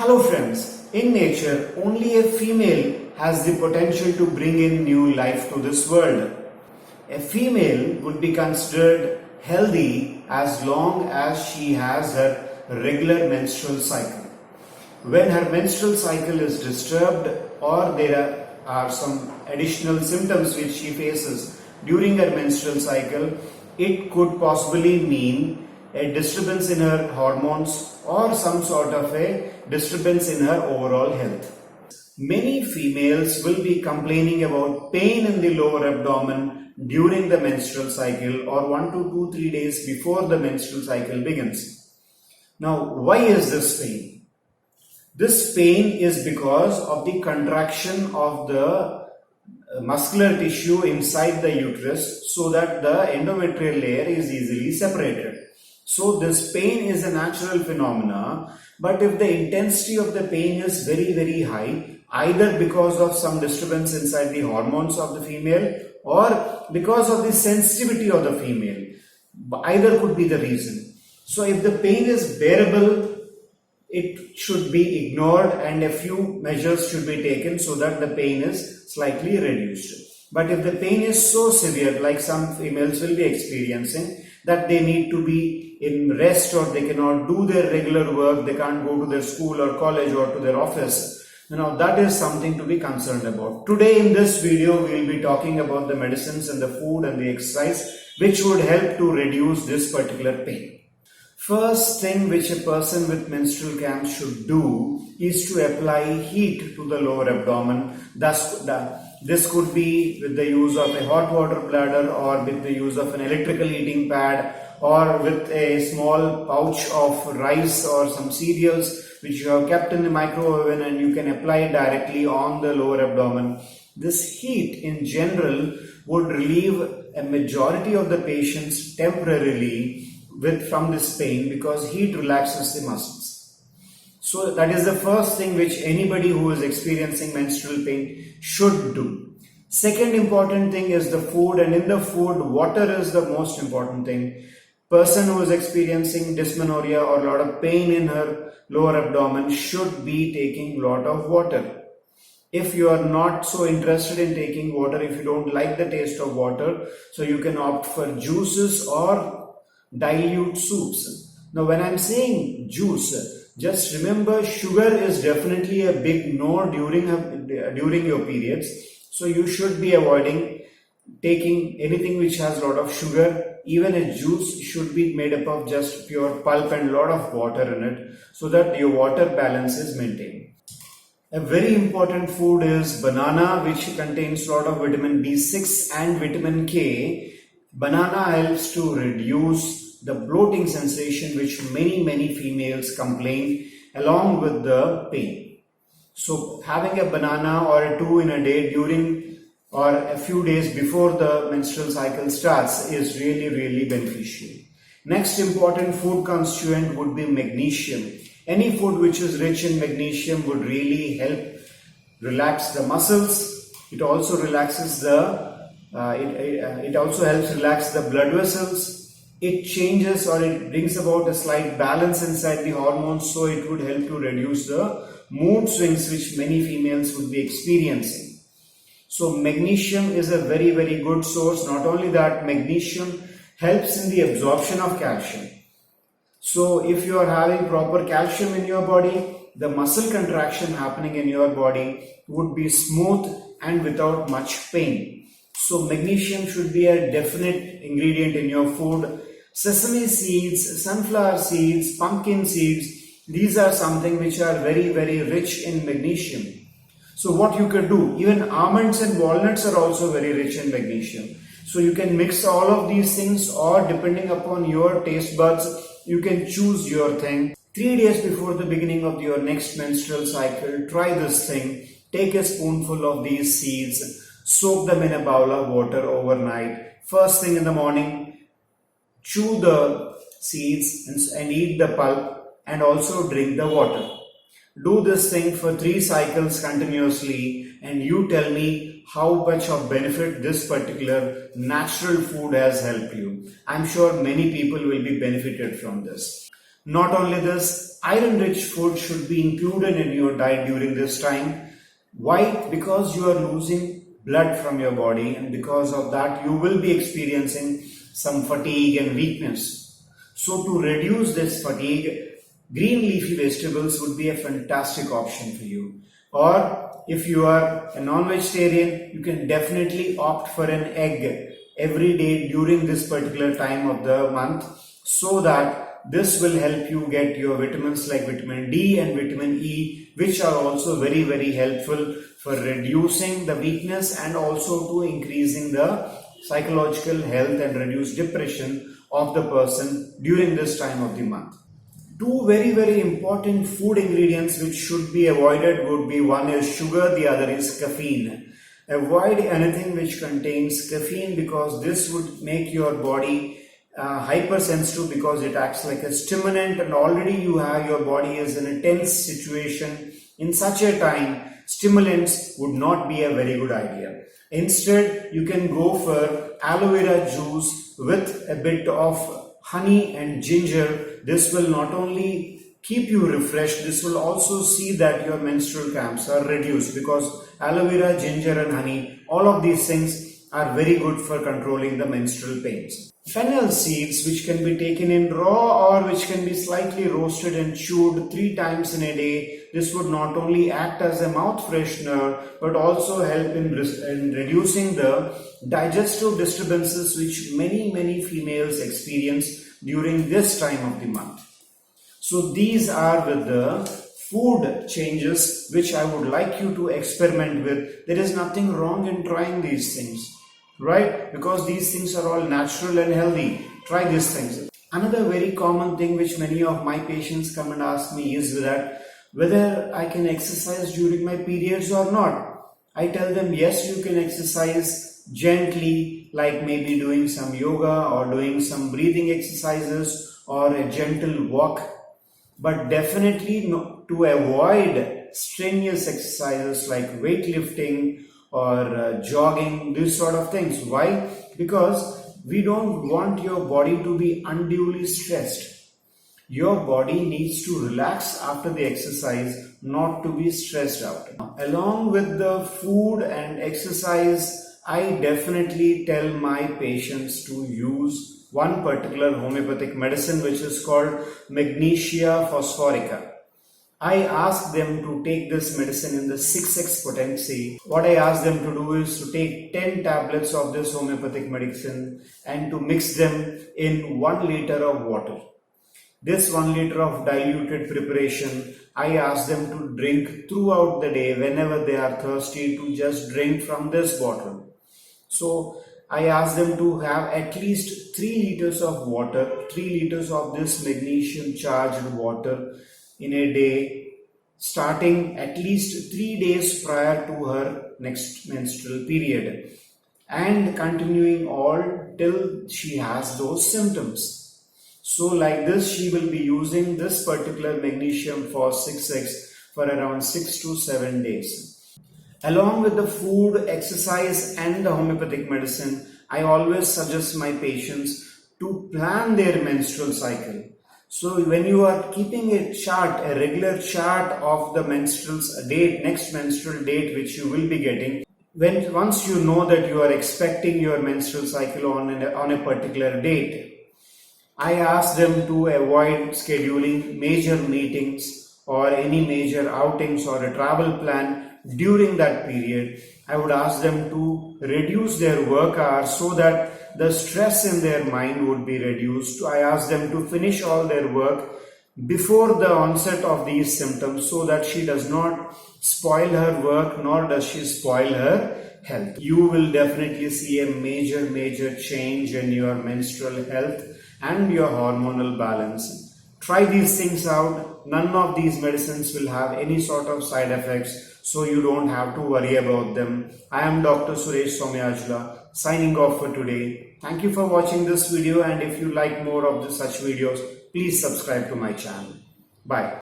Hello friends, in nature only a female has the potential to bring in new life to this world. A female would be considered healthy as long as she has her regular menstrual cycle. When her menstrual cycle is disturbed or there are some additional symptoms which she faces during her menstrual cycle, it could possibly mean a disturbance in her hormones or some sort of a disturbance in her overall health. Many females will be complaining about pain in the lower abdomen during the menstrual cycle or 1 to 3 days before the menstrual cycle begins. Now, why is this pain? This pain is because of the contraction of the muscular tissue inside the uterus so that the endometrial layer is easily separated. So this pain is a natural phenomena, but if the intensity of the pain is very high, either because of some disturbance inside the hormones of the female or because of the sensitivity of the female, either could be the reason. So if the pain is bearable, it should be ignored and a few measures should be taken so that the pain is slightly reduced. But if the pain is so severe, like some females will be experiencing, that they need to be in rest or they cannot do their regular work, they can't go to their school or college or to their office, that is something to be concerned about. Today in this video, we will be talking about the medicines and the food and the exercise which would help to reduce this particular pain. First thing which a person with menstrual cramps should do is to apply heat to the lower abdomen. This could be with the use of a hot water bladder or with the use of an electrical heating pad or with a small pouch of rice or some cereals which you have kept in the micro oven, and you can apply it directly on the lower abdomen. This heat in general would relieve a majority of the patients temporarily from this pain because heat relaxes the muscles. So that is the first thing which anybody who is experiencing menstrual pain should do. Second important thing is the food, and in the food, water is the most important thing. Person who is experiencing dysmenorrhea or a lot of pain in her lower abdomen should be taking a lot of water. If you are not so interested in taking water, if you don't like the taste of water, so you can opt for juices or dilute soups. Now when I'm saying juice, just remember sugar is definitely a big no during your periods. So you should be avoiding taking anything which has a lot of sugar. Even a juice should be made up of just pure pulp and a lot of water in it so that your water balance is maintained. A very important food is banana, which contains a lot of vitamin B6 and vitamin K. Banana helps to reduce the bloating sensation which many females complain along with the pain. So having a banana or two in a day during or a few days before the menstrual cycle starts is really beneficial. Next important food constituent would be magnesium. Any food which is rich in magnesium would really help relax the muscles. It also relaxes it also helps relax the blood vessels. It changes or it brings about a slight balance inside the hormones, so it would help to reduce the mood swings which many females would be experiencing. So magnesium is a very good source. Not only that, magnesium helps in the absorption of calcium. So if you are having proper calcium in your body, the muscle contraction happening in your body would be smooth and without much pain. So magnesium should be a definite ingredient in your food. Sesame seeds, sunflower seeds, pumpkin seeds, these are something which are very rich in magnesium. So what you could do, even almonds and walnuts are also very rich in magnesium. So you can mix all of these things, or depending upon your taste buds, you can choose your thing. 3 days before the beginning of your next menstrual cycle, try this thing. Take a spoonful of these seeds, soak them in a bowl of water overnight. First thing in the morning, chew the seeds and eat the pulp, and also drink the water. Do this thing for 3 cycles continuously, and you tell me how much of benefit this particular natural food has helped you. I'm sure many people will be benefited from this. Not only this, iron-rich food should be included in your diet during this time. Why? Because you are losing blood from your body, and because of that you will be experiencing some fatigue and weakness. So to reduce this fatigue, green leafy vegetables would be a fantastic option for you. Or if you are a non-vegetarian, you can definitely opt for an egg every day during this particular time of the month, so that this will help you get your vitamins like vitamin D and vitamin E, which are also very helpful for reducing the weakness and also to increasing the psychological health and reduce depression of the person during this time of the month. Two very important food ingredients which should be avoided would be, one is sugar, the other is caffeine. Avoid anything which contains caffeine, because this would make your body hypersensitive, because it acts like a stimulant, and already your body is in a tense situation. In such a time, stimulants would not be a very good idea. Instead, you can go for aloe vera juice with a bit of honey and ginger. This will not only keep you refreshed, this will also see that your menstrual cramps are reduced, because aloe vera, ginger and honey, all of these things are very good for controlling the menstrual pains. Fennel seeds, which can be taken in raw or which can be slightly roasted and chewed 3 times in a day. This would not only act as a mouth freshener but also help in reducing the digestive disturbances which many females experience during this time of the month. So these are with the food changes which I would like you to experiment with. There is nothing wrong in trying these things, right? Because these things are all natural and healthy. Try these things. Another very common thing which many of my patients come and ask me is that whether I can exercise during my periods or not. I tell them, yes, you can exercise gently, like maybe doing some yoga or doing some breathing exercises or a gentle walk, but definitely to avoid strenuous exercises like weightlifting or jogging, these sort of things. Why? Because we don't want your body to be unduly stressed. Your body needs to relax after the exercise, not to be stressed out. Along with the food and exercise, I definitely tell my patients to use one particular homeopathic medicine which is called Magnesia phosphorica. I ask them to take this medicine in the 6x potency. What I ask them to do is to take 10 tablets of this homeopathic medicine and to mix them in 1 liter of water. This 1 liter of diluted preparation, I ask them to drink throughout the day whenever they are thirsty, to just drink from this bottle. So I ask them to have at least 3 liters of water, 3 liters of this magnesium charged water in a day, starting at least 3 days prior to her next menstrual period, and continuing all till she has those symptoms. So like this, she will be using this particular magnesium for 6x for around 6 to 7 days. Along with the food, exercise and the homeopathic medicine, I always suggest my patients to plan their menstrual cycle. So when you are keeping a chart, a regular chart of the menstrual date, next menstrual date which you will be getting, once you know that you are expecting your menstrual cycle on a particular date, I ask them to avoid scheduling major meetings or any major outings or a travel plan during that period. I would ask them to reduce their work hours so that the stress in their mind would be reduced. I ask them to finish all their work before the onset of these symptoms so that she does not spoil her work nor does she spoil her health. You will definitely see a major change in your menstrual health and your hormonal balance. Try these things out. None of these medicines will have any sort of side effects, so you don't have to worry about them. I am Dr. Suresh Somyajula signing off for today. Thank you for watching this video, and if you like more of such videos, please subscribe to my channel. Bye.